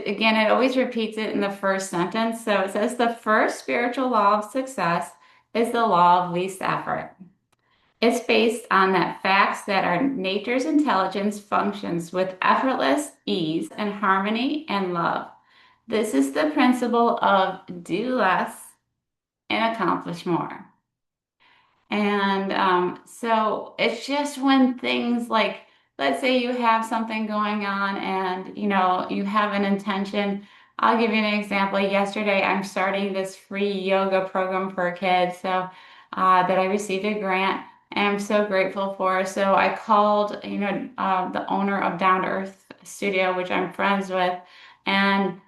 it always repeats it in the first sentence. So it says the first spiritual law of success is the law of least effort. It's based on that facts that our nature's intelligence functions with effortless ease and harmony and love. This is the principle of do less and accomplish more. And so it's just when things like, let's say you have something going on and you have an intention. I'll give you an example. Yesterday, I'm starting this free yoga program for kids, so that I received a grant, and I'm so grateful for. So I called, the owner of Down to Earth Studio, which I'm friends with, and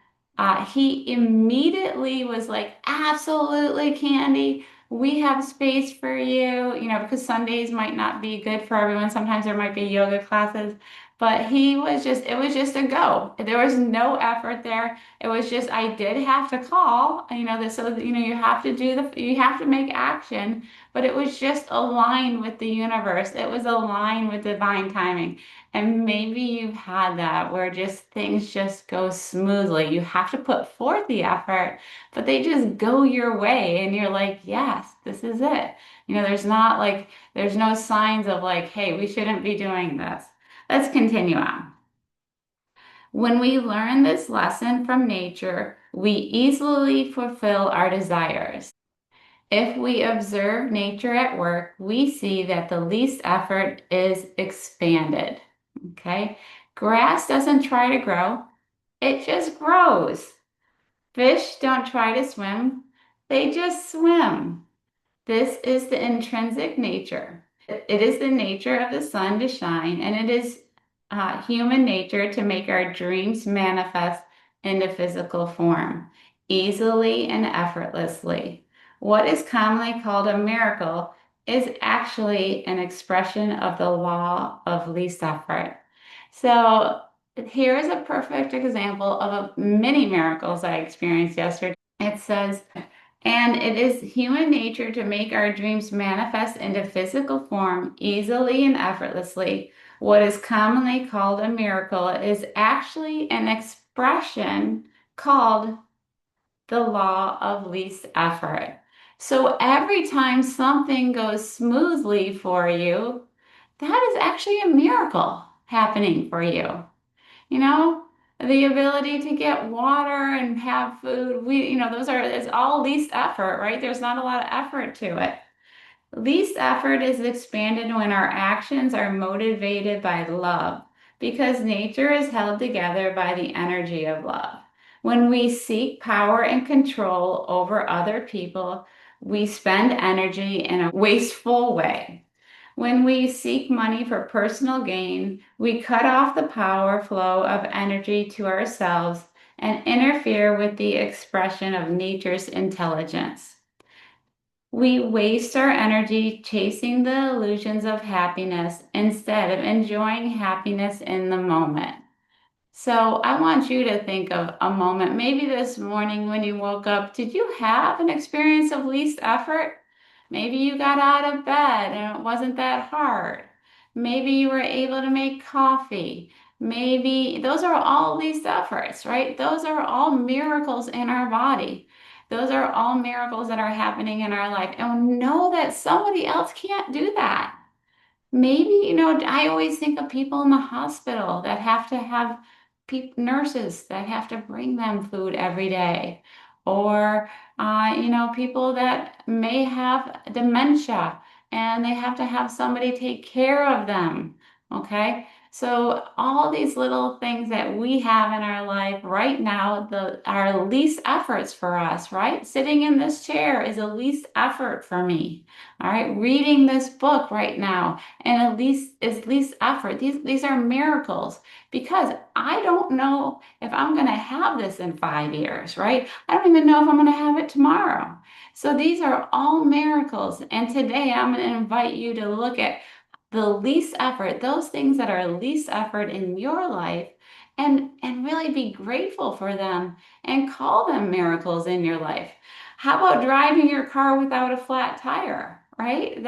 he immediately was like, "Absolutely, Candy. We have space for you, because Sundays might not be good for everyone. Sometimes there might be yoga classes, but it was just a go. There was no effort there. It was just, I did have to call, you have to make action, but it was just aligned with the universe. It was aligned with divine timing. And maybe you've had that where just things just go smoothly. You have to put forth the effort, but they just go your way and you're like, yes, this is it. There's no signs of like, hey, we shouldn't be doing this. Let's continue on. When we learn this lesson from nature, we easily fulfill our desires. If we observe nature at work, we see that the least effort is expanded. Okay? Grass doesn't try to grow, it just grows. Fish don't try to swim, they just swim. This is the intrinsic nature. It is the nature of the sun to shine, and it is human nature to make our dreams manifest into physical form, easily and effortlessly. What is commonly called a miracle is actually an expression of the law of least effort. So here is a perfect example of many miracles I experienced yesterday. It says, and it is human nature to make our dreams manifest into physical form easily and effortlessly. What is commonly called a miracle is actually an expression called the law of least effort. So every time something goes smoothly for you, that is actually a miracle happening for you. You know, the ability to get water and have food, it's all least effort, right? There's not a lot of effort to it. Least effort is expanded when our actions are motivated by love, because nature is held together by the energy of love. When we seek power and control over other people, we spend energy in a wasteful way. When we seek money for personal gain, we cut off the power flow of energy to ourselves and interfere with the expression of nature's intelligence. We waste our energy chasing the illusions of happiness instead of enjoying happiness in the moment. So I want you to think of a moment, maybe this morning when you woke up, did you have an experience of least effort? Maybe you got out of bed and it wasn't that hard. Maybe you were able to make coffee. Maybe those are all least efforts, right? Those are all miracles in our body. Those are all miracles that are happening in our life. And know that somebody else can't do that. Maybe, I always think of people in the hospital that have to have nurses that have to bring them food every day, or, people that may have dementia and they have to have somebody take care of them. Okay. So all these little things that we have in our life right now, are least efforts for us, right? Sitting in this chair is a least effort for me. All right. Reading this book right now and at least is least effort. These are miracles, because I don't know if I'm going to have this in 5 years, right? I don't even know if I'm going to have it tomorrow. So these are all miracles. And today I'm going to invite you to look at the least effort, those things that are least effort in your life, and really be grateful for them and call them miracles in your life. How about driving your car without a flat tire? right?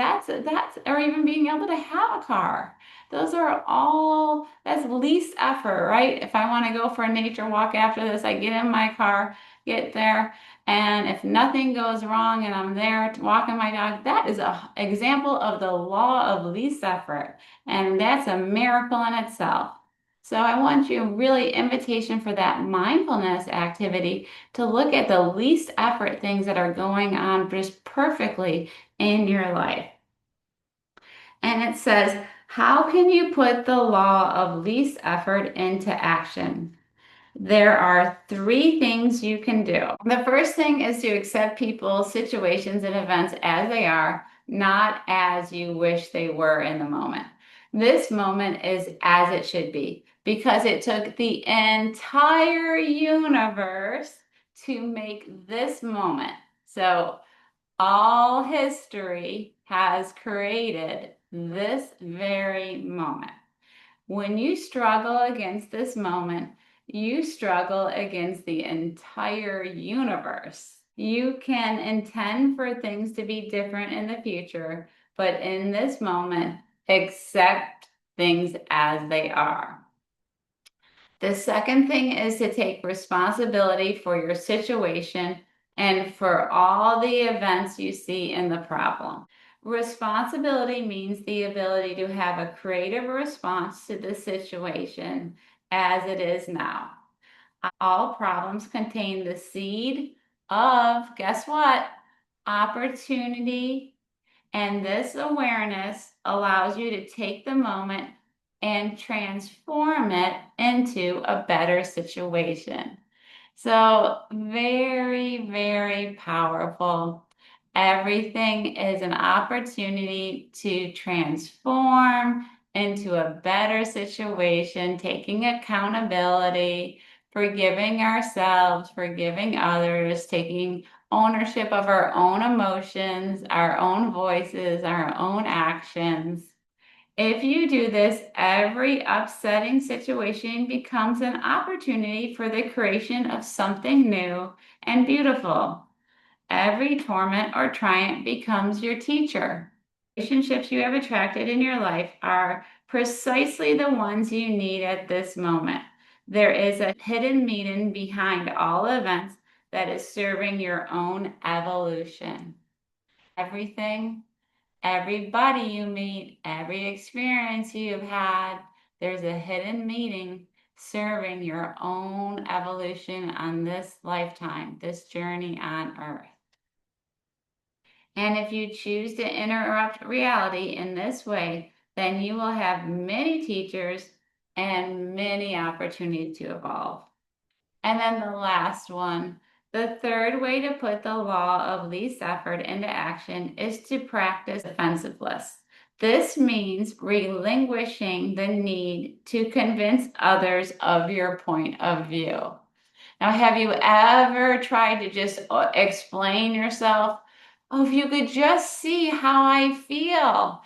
Or even being able to have a car. Those are all, that's least effort, right? If I want to go for a nature walk after this, I get in my car, get there, and if nothing goes wrong and I'm there walking my dog, that is an example of the law of least effort. And that's a miracle in itself. So I want you really invitation for that mindfulness activity to look at the least effort things that are going on just perfectly in your life. And it says, how can you put the law of least effort into action? There are three things you can do. The first thing is to accept people, situations, and events as they are, not as you wish they were in the moment. This moment is as it should be because it took the entire universe to make this moment. So all history has created this very moment. When you struggle against this moment, you struggle against the entire universe. You can intend for things to be different in the future, but in this moment, accept things as they are. The second thing is to take responsibility for your situation and for all the events you see in the problem. Responsibility means the ability to have a creative response to the situation as it is now. All problems contain the seed of, guess what? Opportunity, and this awareness allows you to take the moment and transform it into a better situation. So, very, very powerful. Everything is an opportunity to transform into a better situation, taking accountability, forgiving ourselves, forgiving others, taking ownership of our own emotions, our own voices, our own actions. If you do this, every upsetting situation becomes an opportunity for the creation of something new and beautiful. Every torment or triumph becomes your teacher. Relationships you have attracted in your life are precisely the ones you need at this moment. There is a hidden meaning behind all events that is serving your own evolution. Everything, everybody you meet, every experience you've had, there's a hidden meaning serving your own evolution on this lifetime, this journey on earth. And if you choose to interrupt reality in this way, then you will have many teachers and many opportunities to evolve. And then the last one, the third way to put the law of least effort into action is to practice defenselessness. This means relinquishing the need to convince others of your point of view. Now, have you ever tried to just explain yourself? Oh, if you could just see how I feel.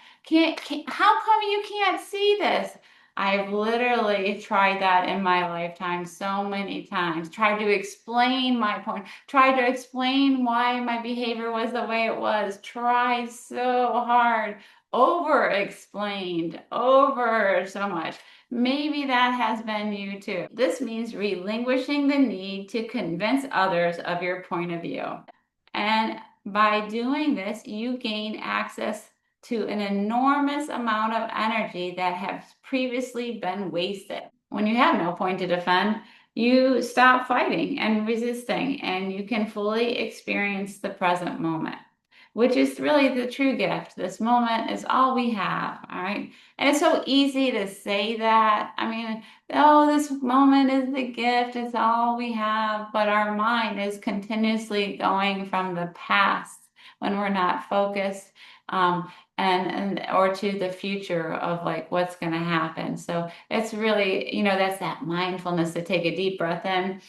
How come you can't see this? I've literally tried that in my lifetime so many times. Tried to explain my point, tried to explain why my behavior was the way it was. Tried so hard, over explained, over so much. Maybe that has been you too. This means relinquishing the need to convince others of your point of view. And by doing this, you gain access to an enormous amount of energy that has previously been wasted. When you have no point to defend, you stop fighting and resisting, and you can fully experience the present moment, which is really the true gift. This moment is all we have, all right? And it's so easy to say that. I mean, oh, this moment is the gift, it's all we have. But our mind is continuously going from the past when we're not focused, and or to the future of like what's going to happen. So it's really, that's that mindfulness to take a deep breath in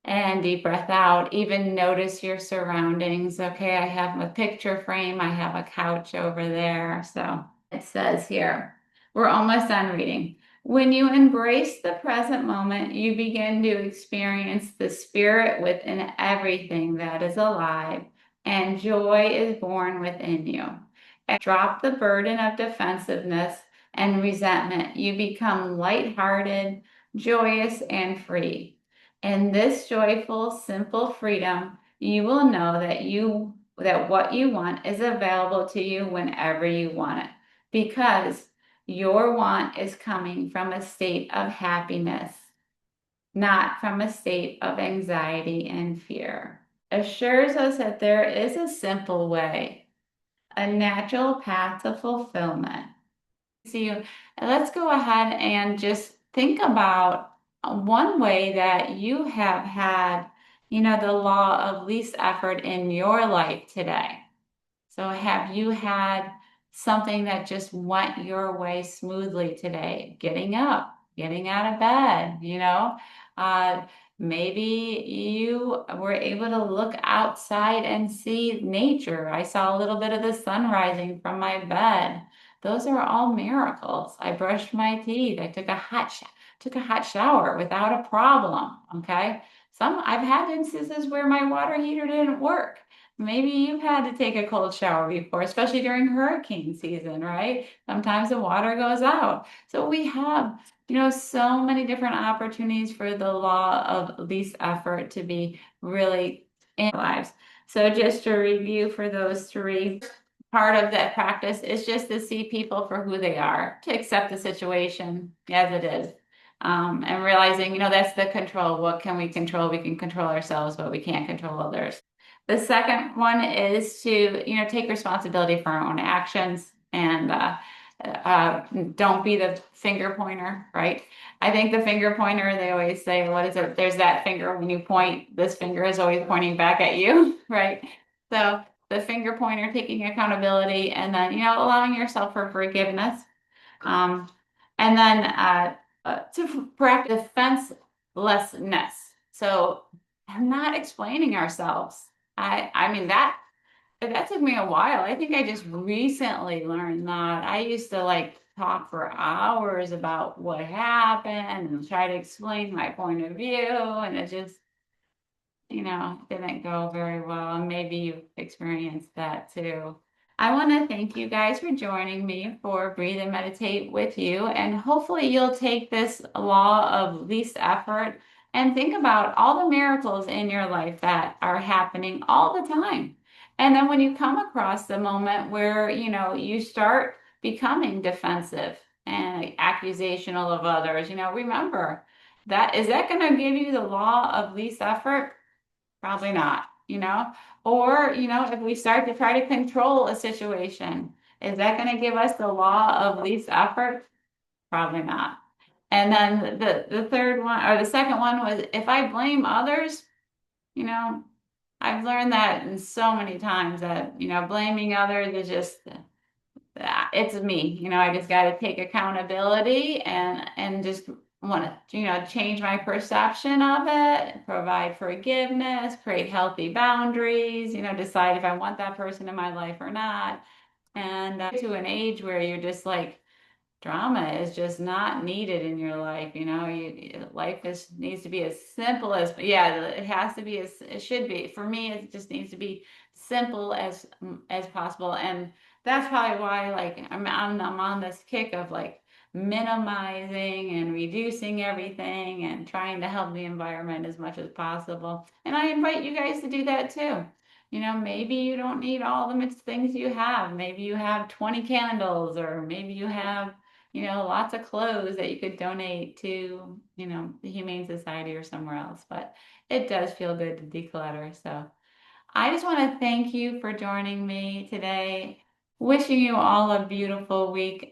and deep breath out. Even notice your surroundings. Okay, I have a picture frame, I have a couch over there. So it says here, we're almost done reading. When you embrace the present moment, you begin to experience the spirit within everything that is alive, and joy is born within you. Drop the burden of defensiveness and resentment. You become lighthearted, joyous, and free. In this joyful, simple freedom, you will know that what you want is available to you whenever you want it, because your want is coming from a state of happiness, not from a state of anxiety and fear. Assures us that there is a simple way, a natural path to fulfillment. So let's go ahead and just think about one way that you have had, the law of least effort in your life today. So have you had something that just went your way smoothly today? Getting up, getting out of bed, Uh, maybe you were able to look outside and see nature. I saw a little bit of the sun rising from my bed. Those are all miracles. I brushed my teeth. I took a hot shower without a problem. Okay. I've had instances where my water heater didn't work. Maybe you've had to take a cold shower before, especially during hurricane season, right? Sometimes the water goes out. So we have, so many different opportunities for the law of least effort to be really in our lives. So just to review for those three, part of that practice is just to see people for who they are, to accept the situation as it is. And realizing, that's the control. What can we control? We can control ourselves, but we can't control others. The second one is to, take responsibility for our own actions and don't be the finger pointer, right? I think the finger pointer, they always say, what is it? There's that finger when you point, this finger is always pointing back at you, right? So the finger pointer, taking accountability, and then, allowing yourself for forgiveness. Um, and then to practice defenselessness. So I'm not explaining ourselves. I mean that took me a while. I think I just recently learned that. I used to like talk for hours about what happened and try to explain my point of view, and it just didn't go very well. And maybe you've experienced that too. I want to thank you guys for joining me for Breathe and Meditate with you. And hopefully you'll take this law of least effort and think about all the miracles in your life that are happening all the time. And then when you come across the moment where, you start becoming defensive and accusational of others, remember that is that going to give you the law of least effort? Probably not, Or, if we start to try to control a situation, is that going to give us the law of least effort? Probably not. And then the third one or the second one was if I blame others, you know, I've learned that in so many times that, blaming others is just it's me. I just got to take accountability and just want to, change my perception of it, provide forgiveness, create healthy boundaries, decide if I want that person in my life or not. And to an age where you're just like, drama is just not needed in your life. Life needs to be as simple as, yeah, it has to be as it should be. For me, it just needs to be simple as possible. And that's probably why, like, I'm on this kick of like minimizing and reducing everything and trying to help the environment as much as possible. And I invite you guys to do that too. Maybe you don't need all the things you have. Maybe you have 20 candles, or maybe you have lots of clothes that you could donate to, the Humane Society or somewhere else. But it does feel good to declutter. So I just want to thank you for joining me today. Wishing you all a beautiful week.